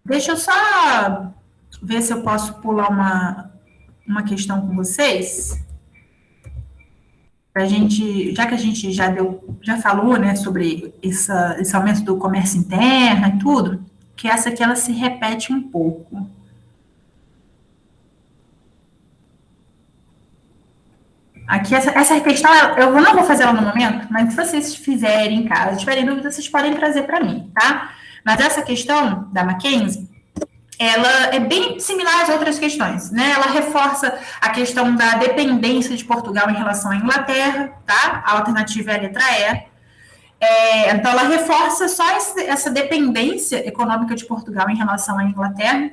Speaker 1: Deixa eu só ver se eu posso pular uma questão com vocês. Pra gente, já que a gente já falou, né, sobre esse aumento do comércio interno e tudo, que essa aqui ela se repete um pouco. Aqui, essa questão, eu não vou fazer ela no momento, mas se vocês fizerem em casa, tiverem dúvidas, vocês podem trazer para mim, tá? Mas essa questão da Mackenzie, ela é bem similar às outras questões, né? Ela reforça a questão da dependência de Portugal em relação à Inglaterra, tá? A alternativa é a letra E. Então, ela reforça só essa dependência econômica de Portugal em relação à Inglaterra.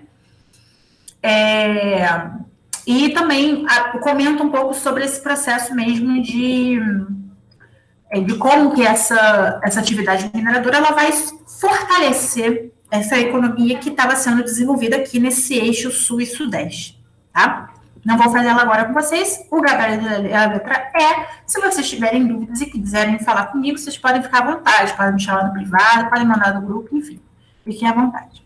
Speaker 1: E também comenta um pouco sobre esse processo mesmo de como que essa atividade mineradora ela vai fortalecer essa economia que estava sendo desenvolvida aqui nesse eixo sul e sudeste, tá? Não vou fazer ela agora com vocês, o gabarito é a letra E. Se vocês tiverem dúvidas e quiserem falar comigo, vocês podem ficar à vontade, podem me chamar no privado, podem mandar no grupo, enfim, fiquem à vontade.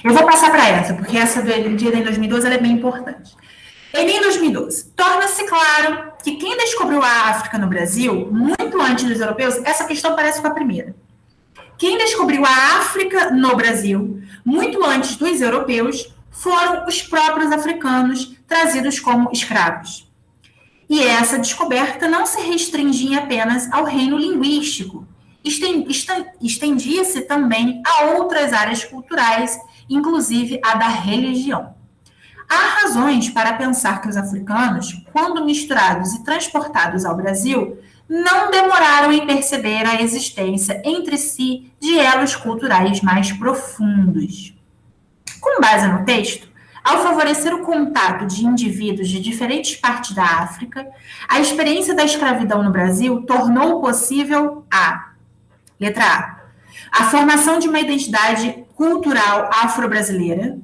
Speaker 1: Eu vou passar para essa, porque essa do dia em 2012 ela é bem importante. Em 2012, torna-se claro que quem descobriu a África no Brasil, muito antes dos europeus, essa questão parece com a primeira. Quem descobriu a África no Brasil, muito antes dos europeus, foram os próprios africanos, trazidos como escravos. E essa descoberta não se restringia apenas ao reino linguístico, estendia-se também a outras áreas culturais, inclusive a da religião. Há razões para pensar que os africanos, quando misturados e transportados ao Brasil, não demoraram em perceber a existência entre si de elos culturais mais profundos. Com base no texto, ao favorecer o contato de indivíduos de diferentes partes da África, a experiência da escravidão no Brasil tornou possível letra A formação de uma identidade cultural afro-brasileira,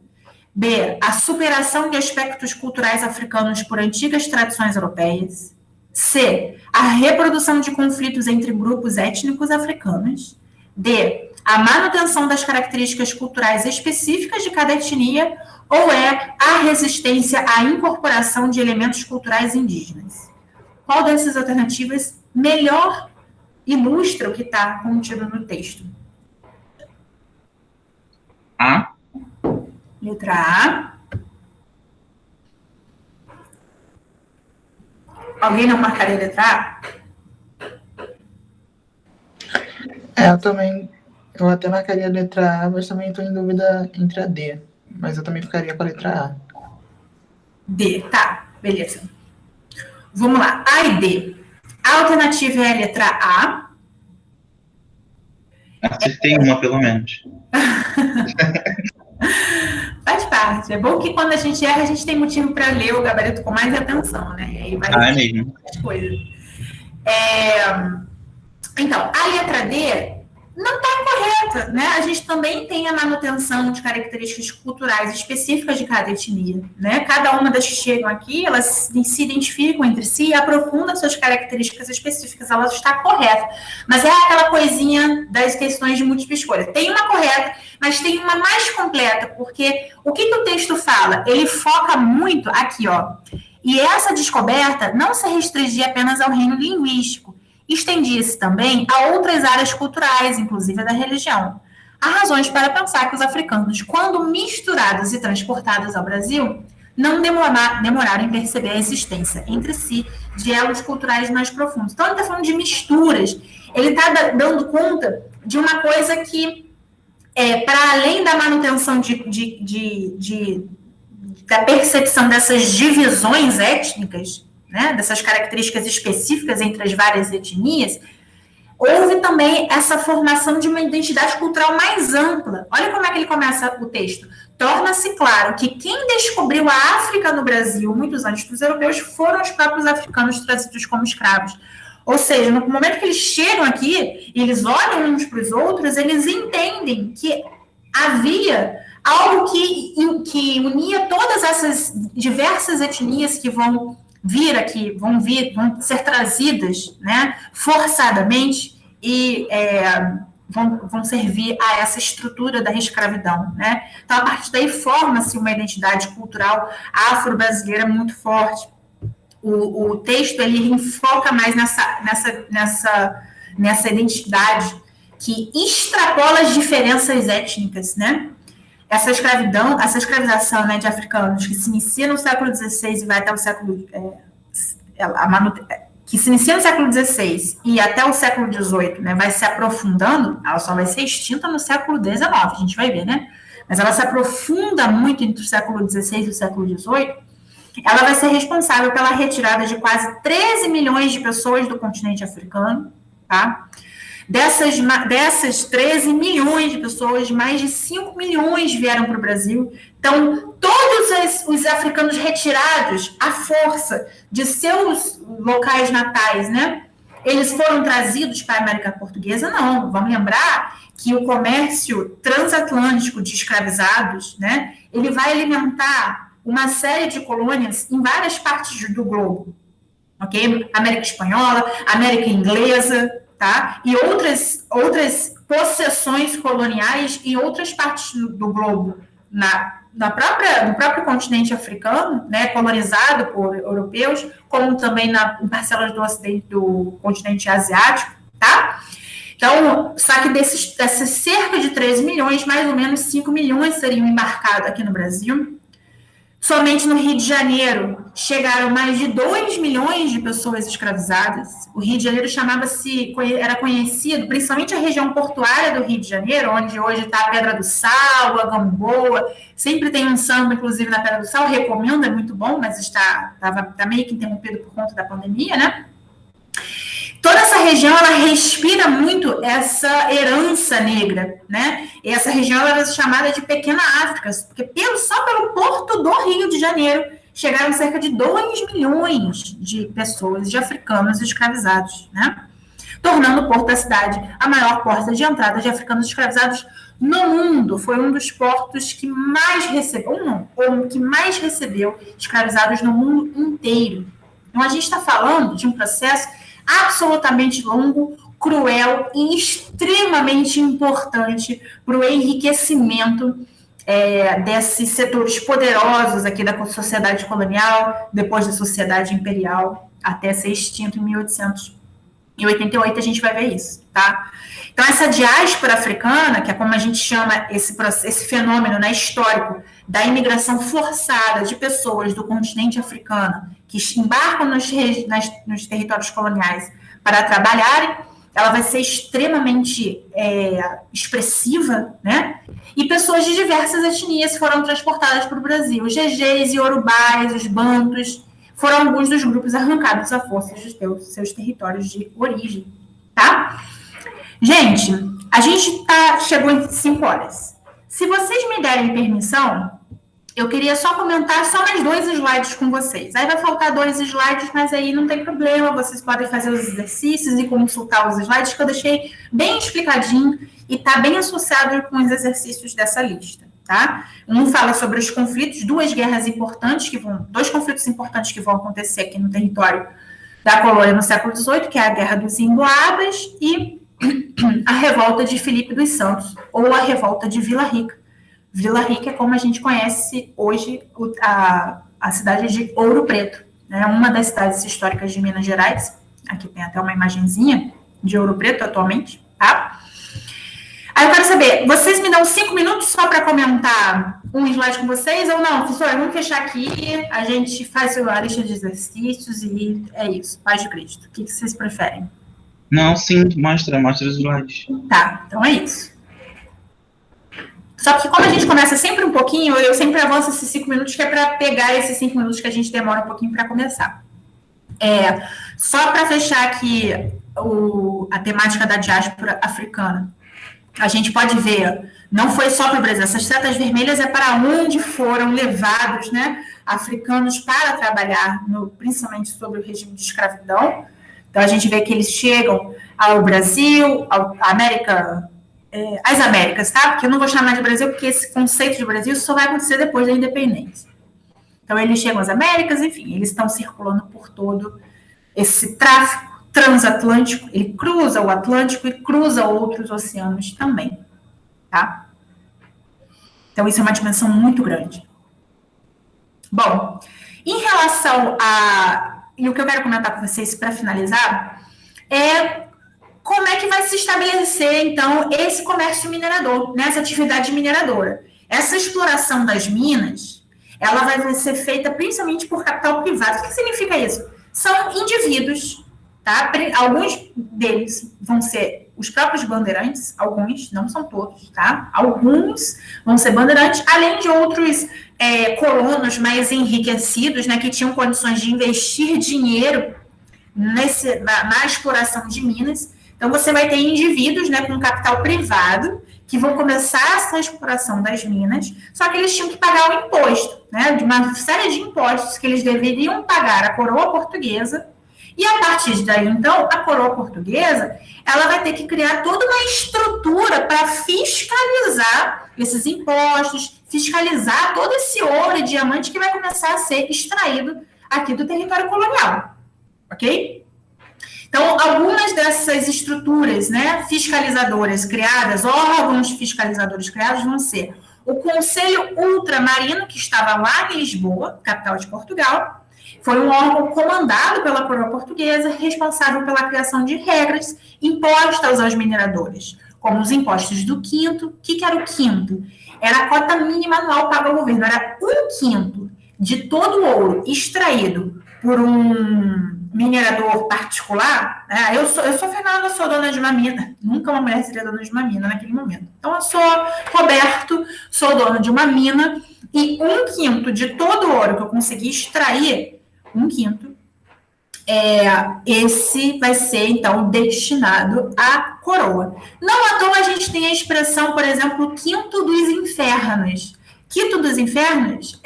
Speaker 1: B, a superação de aspectos culturais africanos por antigas tradições europeias, C, a reprodução de conflitos entre grupos étnicos africanos, D, a manutenção das características culturais específicas de cada etnia, ou a resistência à incorporação de elementos culturais indígenas. Qual dessas alternativas melhor ilustra o que está contido no texto?
Speaker 2: A.
Speaker 1: Letra A. Alguém não marcaria a letra A?
Speaker 5: Eu até marcaria a letra A, mas também estou em dúvida entre a D. Mas eu também ficaria com a letra A.
Speaker 1: D, tá, beleza. Vamos lá, A e D. A alternativa é a letra A.
Speaker 2: Acertei uma, pelo menos.
Speaker 1: Faz parte. É bom que quando a gente erra, a gente tem motivo para ler o gabarito com mais atenção, né? E aí vai
Speaker 2: É mesmo.
Speaker 1: as coisas. Então, a letra D não está correta, né? A gente também tem a manutenção de características culturais específicas de cada etnia, né? Cada uma das que chegam aqui, elas se identificam entre si e aprofundam suas características específicas, ela está correta. Mas é aquela coisinha das questões de múltipla escolha. Tem uma correta, mas tem uma mais completa, porque o que o texto fala? Ele foca muito aqui, ó. E essa descoberta não se restringia apenas ao reino linguístico, estendia-se também a outras áreas culturais, inclusive a da religião. Há razões para pensar que os africanos, quando misturados e transportados ao Brasil, não demoraram em perceber a existência entre si de elos culturais mais profundos. Então, ele está falando de misturas. Ele está dando conta de uma coisa que, para além da manutenção da percepção dessas divisões étnicas, né, dessas características específicas entre as várias etnias, houve também essa formação de uma identidade cultural mais ampla. Olha como é que ele começa o texto. Torna-se claro que quem descobriu a África no Brasil, muitos antes dos europeus, foram os próprios africanos trazidos como escravos. Ou seja, no momento que eles chegam aqui, eles olham uns para os outros, eles entendem que havia algo que unia todas essas diversas etnias que vão vir aqui, vão ser trazidas, né, forçadamente e vão servir a essa estrutura da escravidão, né? Então, a partir daí forma-se uma identidade cultural afro-brasileira muito forte. O texto ele enfoca mais nessa identidade que extrapola as diferenças étnicas, né? Essa escravização, né, de africanos que se inicia no século XVI e vai até o século que se inicia no século XVI e até o século XVIII, né, vai se aprofundando, ela só vai ser extinta no século XIX, a gente vai ver, né? Mas ela se aprofunda muito entre o século XVI e o século XVIII. Ela vai ser responsável pela retirada de quase 13 milhões de pessoas do continente africano, tá? Dessas 13 milhões de pessoas, mais de 5 milhões vieram para o Brasil. Então, todos os africanos retirados à força de seus locais natais, né? Eles foram trazidos para a América Portuguesa? Não. Vamos lembrar que o comércio transatlântico de escravizados, né? Ele vai alimentar uma série de colônias em várias partes do globo, ok? América Espanhola, América Inglesa, tá? E outras possessões coloniais em outras partes do globo, no próprio continente africano, né, colonizado por europeus, como também em parcelas do ocidente do continente asiático, tá? Então, só que dessas cerca de 13 milhões, mais ou menos 5 milhões seriam embarcados aqui no Brasil. Somente no Rio de Janeiro chegaram mais de 2 milhões de pessoas escravizadas. O Rio de Janeiro era conhecido, principalmente a região portuária do Rio de Janeiro, onde hoje está a Pedra do Sal, a Gamboa. Sempre tem um samba, inclusive, na Pedra do Sal. Recomendo, é muito bom, mas está meio que interrompido por conta da pandemia, né? Toda essa região, ela respira muito essa herança negra, né? E essa região ela era chamada de Pequena África, porque só pelo porto do Rio de Janeiro chegaram cerca de 2 milhões de pessoas, de africanos escravizados, né? Tornando o porto da cidade a maior porta de entrada de africanos escravizados no mundo. Foi um dos portos que mais recebeu escravizados no mundo inteiro. Então, a gente está falando de um processo absolutamente longo, cruel e extremamente importante para o enriquecimento desses setores poderosos aqui da sociedade colonial, depois da sociedade imperial, até ser extinto em 1888, a gente vai ver isso, tá? Então, essa diáspora africana, que é como a gente chama esse fenômeno, né, histórico da imigração forçada de pessoas do continente africano que embarcam nos territórios coloniais para trabalharem, ela vai ser extremamente expressiva, né? E pessoas de diversas etnias foram transportadas para o Brasil. Os gegés, iorubás, os bantus, foram alguns dos grupos arrancados à força dos seus territórios de origem, tá? Gente, a gente chegou em 5 horas. Se vocês me derem permissão, eu queria só comentar só mais 2 slides com vocês. Aí vai faltar 2 slides, mas aí não tem problema, vocês podem fazer os exercícios e consultar os slides, que eu deixei bem explicadinho e está bem associado com os exercícios dessa lista, tá? Um fala sobre os conflitos, 2 conflitos importantes que vão acontecer aqui no território da colônia no século XVIII, que é a Guerra dos Emboabas e a Revolta de Filipe dos Santos, ou a Revolta de Vila Rica. Vila Rica é como a gente conhece hoje a cidade de Ouro Preto, né? Uma das cidades históricas de Minas Gerais. Aqui tem até uma imagenzinha de Ouro Preto atualmente, tá? Aí eu quero saber, vocês me dão 5 minutos só para comentar um slide com vocês ou não? Professor, vamos fechar aqui, a gente faz a lista de exercícios e é isso, paz de Cristo. O que vocês preferem?
Speaker 2: Não, sim, mostra os slides.
Speaker 1: Tá, então é isso. Só que como a gente começa sempre um pouquinho, eu sempre avanço esses 5 minutos, que é para pegar esses 5 minutos que a gente demora um pouquinho para começar. Só para fechar aqui a temática da diáspora africana, a gente pode ver, não foi só para o Brasil, essas setas vermelhas é para onde foram levados, né, africanos para trabalhar, principalmente sobre o regime de escravidão. Então, a gente vê que eles chegam ao Brasil, às Américas, tá? Porque eu não vou chamar de Brasil, porque esse conceito de Brasil só vai acontecer depois da independência. Então, eles chegam às Américas, enfim, eles estão circulando por todo esse tráfico transatlântico, ele cruza o Atlântico e cruza outros oceanos também, tá? Então, isso é uma dimensão muito grande. Bom, em relação e o que eu quero comentar com vocês para finalizar é como é que vai se estabelecer, então, esse comércio minerador, né, essa atividade mineradora. Essa exploração das minas, ela vai ser feita principalmente por capital privado. O que significa isso? São indivíduos, tá? Alguns deles vão ser os próprios bandeirantes, alguns, não são todos, tá? Alguns vão ser bandeirantes, além de outros colonos mais enriquecidos, né, que tinham condições de investir dinheiro na exploração de minas. Então, você vai ter indivíduos, né, com capital privado que vão começar essa exploração das minas, só que eles tinham que pagar o imposto, né, de uma série de impostos que eles deveriam pagar à coroa portuguesa, e a partir daí, então, a coroa portuguesa, ela vai ter que criar toda uma estrutura para fiscalizar esses impostos, fiscalizar todo esse ouro e diamante que vai começar a ser extraído aqui do território colonial, ok? Então, algumas dessas estruturas, né, fiscalizadoras criadas, órgãos fiscalizadores criados, vão ser o Conselho Ultramarino, que estava lá em Lisboa, capital de Portugal. Foi um órgão comandado pela coroa portuguesa, responsável pela criação de regras impostas aos mineradores, como os impostos do quinto. O que era o quinto? Era a cota mínima anual paga ao governo, era 1/5 de todo o ouro extraído por um minerador particular. Eu sou Fernanda, sou dona de uma mina. Nunca uma mulher seria dona de uma mina naquele momento. Então, eu sou Roberto, sou dono de uma mina, e 1/5 de todo o ouro que eu consegui extrair, 1/5, esse vai ser, então, destinado à coroa. Não à toa a gente tem a expressão, por exemplo, quinto dos infernos. Quinto dos infernos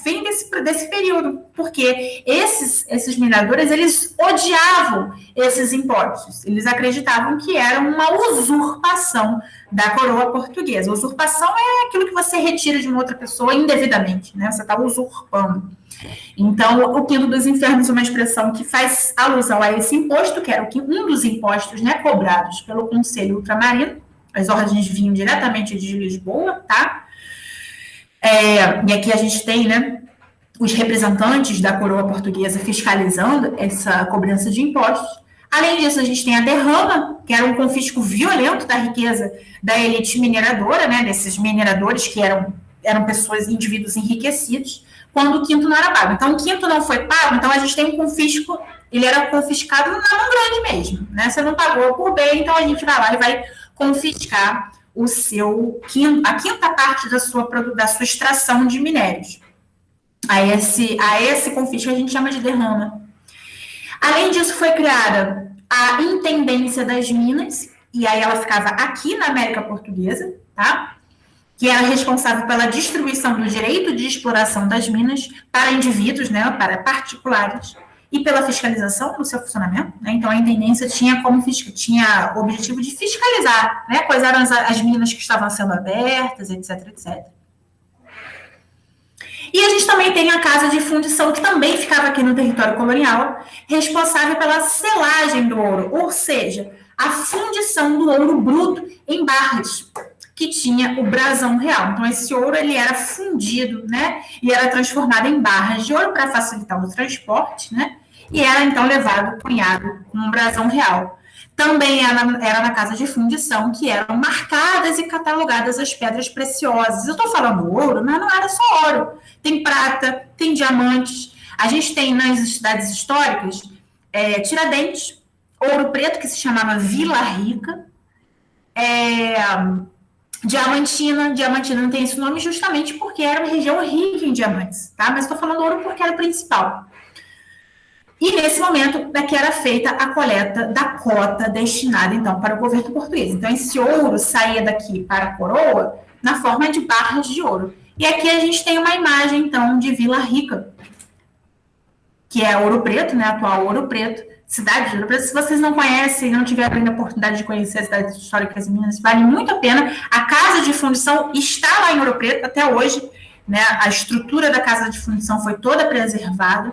Speaker 1: vem desse período, porque esses mineradores, eles odiavam esses impostos. Eles acreditavam que era uma usurpação da coroa portuguesa. Usurpação é aquilo que você retira de uma outra pessoa indevidamente, né? Você está usurpando. Então, o quinto dos infernos é uma expressão que faz alusão a esse imposto, que era um dos impostos, né, cobrados pelo Conselho Ultramarino. As ordens vinham diretamente de Lisboa, tá? E aqui a gente tem, né, os representantes da coroa portuguesa fiscalizando essa cobrança de impostos. Além disso, a gente tem a derrama, que era um confisco violento da riqueza da elite mineradora, né, desses mineradores que eram pessoas, indivíduos enriquecidos, quando o quinto não era pago. Então, o quinto não foi pago, então a gente tem um confisco, ele era confiscado na mão grande mesmo, né? Você não pagou por bem, então a gente vai lá e vai confiscar a quinta parte da sua extração de minérios. A esse confisco a gente chama de derrama. Além disso, foi criada a Intendência das Minas, e aí ela ficava aqui na América Portuguesa, tá? Que era responsável pela distribuição do direito de exploração das minas para indivíduos, né, para particulares, e pela fiscalização do seu funcionamento, né? Então, a intendência tinha o objetivo de fiscalizar, né, quais eram as minas que estavam sendo abertas, etc, etc. E a gente também tem a Casa de Fundição, que também ficava aqui no território colonial, responsável pela selagem do ouro, ou seja, a fundição do ouro bruto em barras, que tinha o brasão real. Então, esse ouro, ele era fundido, né, e era transformado em barras de ouro para facilitar o transporte, né, e era, então, levado, cunhado, com um brasão real. Também era na casa de fundição que eram marcadas e catalogadas as pedras preciosas. Eu estou falando ouro, mas não era só ouro. Tem prata, tem diamantes. A gente tem nas cidades históricas, Tiradentes, Ouro Preto, que se chamava Vila Rica, Diamantina não tem esse nome justamente porque era uma região rica em diamantes, tá? Mas estou falando ouro porque era o principal. E nesse momento é que era feita a coleta da cota destinada, então, para o governo português. Então, esse ouro saía daqui para a coroa na forma de barras de ouro. E aqui a gente tem uma imagem, então, de Vila Rica, que é Ouro Preto, né? Atual Ouro Preto, cidade de Ouro Preto. Se vocês não conhecem, não tiveram ainda a oportunidade de conhecer as cidades históricas de Minas, vale muito a pena. A Casa de Fundição está lá em Ouro Preto até hoje, né? A estrutura da Casa de Fundição foi toda preservada.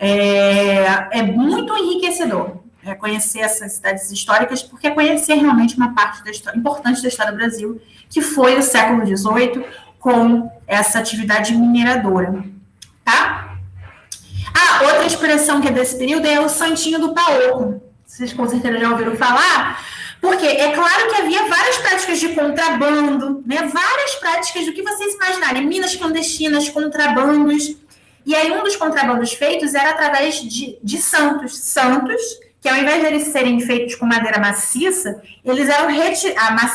Speaker 1: É muito enriquecedor conhecer essas cidades históricas, porque é conhecer realmente uma parte da história, importante da história do Brasil, que foi o século XVIII, com essa atividade mineradora. Tá? Outra expressão que é desse período é o Santinho do Paoco. Vocês com certeza já ouviram falar, porque é claro que havia várias práticas de contrabando, né? Várias práticas do que vocês imaginarem, minas clandestinas, contrabandos. E aí, um dos contrabandos feitos era através de santos. Santos, que ao invés de eles serem feitos com madeira maciça, eles eram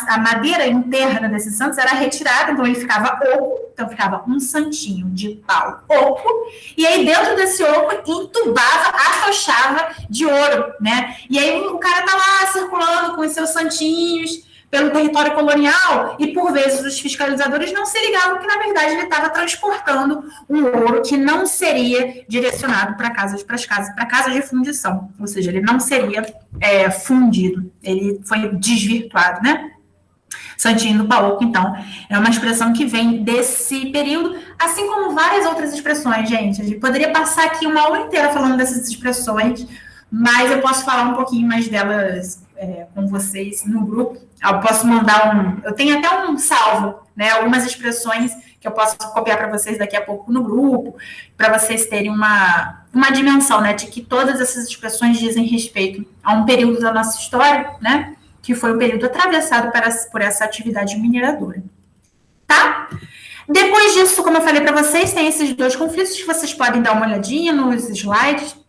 Speaker 1: a madeira interna desses santos era retirada, então ele ficava oco, então ficava um santinho de pau oco, e aí dentro desse oco entubava, atochava de ouro, né? E aí o cara tá lá circulando com os seus santinhos pelo território colonial, e por vezes os fiscalizadores não se ligavam que, na verdade, ele estava transportando um ouro que não seria direcionado para casas de fundição, ou seja, ele não seria fundido, ele foi desvirtuado, né? Santinho do Paoco, então, é uma expressão que vem desse período, assim como várias outras expressões, gente. A gente poderia passar aqui uma aula inteira falando dessas expressões, mas eu posso falar um pouquinho mais delas com vocês no grupo. Eu posso mandar eu tenho até um salvo, né, algumas expressões que eu posso copiar para vocês daqui a pouco no grupo, para vocês terem uma dimensão, né, de que todas essas expressões dizem respeito a um período da nossa história, né, que foi um período atravessado por essa atividade mineradora. Tá? Depois disso, como eu falei para vocês, tem esses dois conflitos que vocês podem dar uma olhadinha nos slides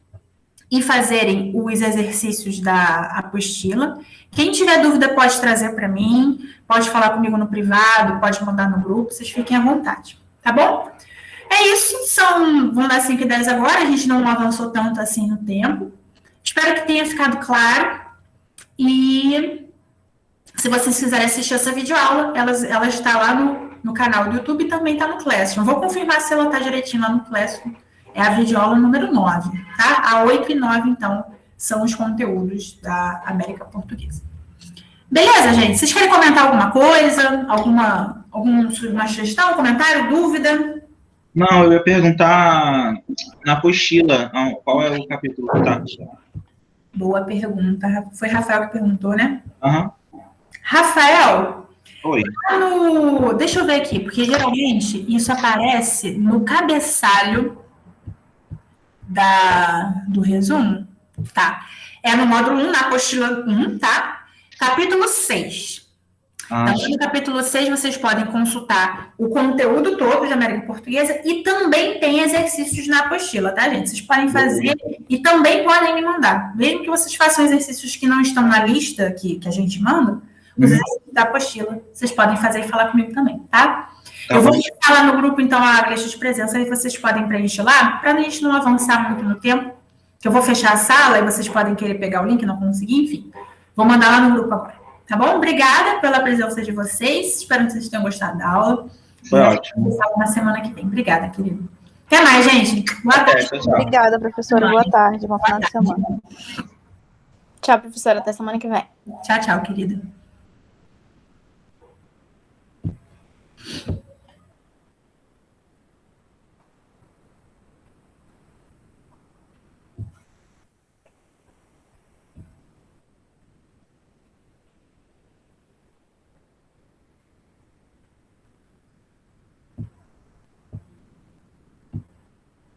Speaker 1: e fazerem os exercícios da apostila. Quem tiver dúvida pode trazer para mim, pode falar comigo no privado, pode mandar no grupo, vocês fiquem à vontade, tá bom? É isso, vão dar 5 e 10 agora, a gente não avançou tanto assim no tempo. Espero que tenha ficado claro. E se vocês quiserem assistir essa videoaula, ela está lá no canal do YouTube e também está no Classroom. Vou confirmar se ela está direitinho lá no Classroom. É a videoaula número 9, tá? A 8 e 9, então, são os conteúdos da América Portuguesa. Beleza, gente? Vocês querem comentar alguma coisa? Alguma sugestão, comentário, dúvida?
Speaker 2: Não, eu ia perguntar na apostila, qual é o capítulo que tá?
Speaker 1: Boa pergunta. Foi Rafael que perguntou, né?
Speaker 2: Aham.
Speaker 1: Rafael,
Speaker 2: Oi.
Speaker 1: deixa eu ver aqui, porque geralmente isso aparece no cabeçalho do resumo, tá? É no módulo 1, na apostila 1, tá? Capítulo 6. Então, no capítulo 6, vocês podem consultar o conteúdo todo de América Portuguesa e também tem exercícios na apostila, tá, gente? Vocês podem fazer e também podem me mandar. Mesmo que vocês façam exercícios que não estão na lista que a gente manda, os exercícios da apostila, vocês podem fazer e falar comigo também, tá? Eu vou deixar lá no grupo, então, a lista de presença e vocês podem preencher lá, para a gente não avançar muito no tempo, que eu vou fechar a sala e vocês podem querer pegar o link, não conseguir, enfim. Vou mandar lá no grupo agora, tá bom? Obrigada pela presença de vocês, espero que vocês tenham gostado da aula.
Speaker 2: Foi ótimo.
Speaker 1: Na semana que vem. Obrigada, querido. Até mais, gente. Boa tarde.
Speaker 4: Obrigada, professora. Boa tarde. Bom final de semana.
Speaker 7: Tchau, professora. Até semana que vem.
Speaker 1: Tchau, tchau, querida.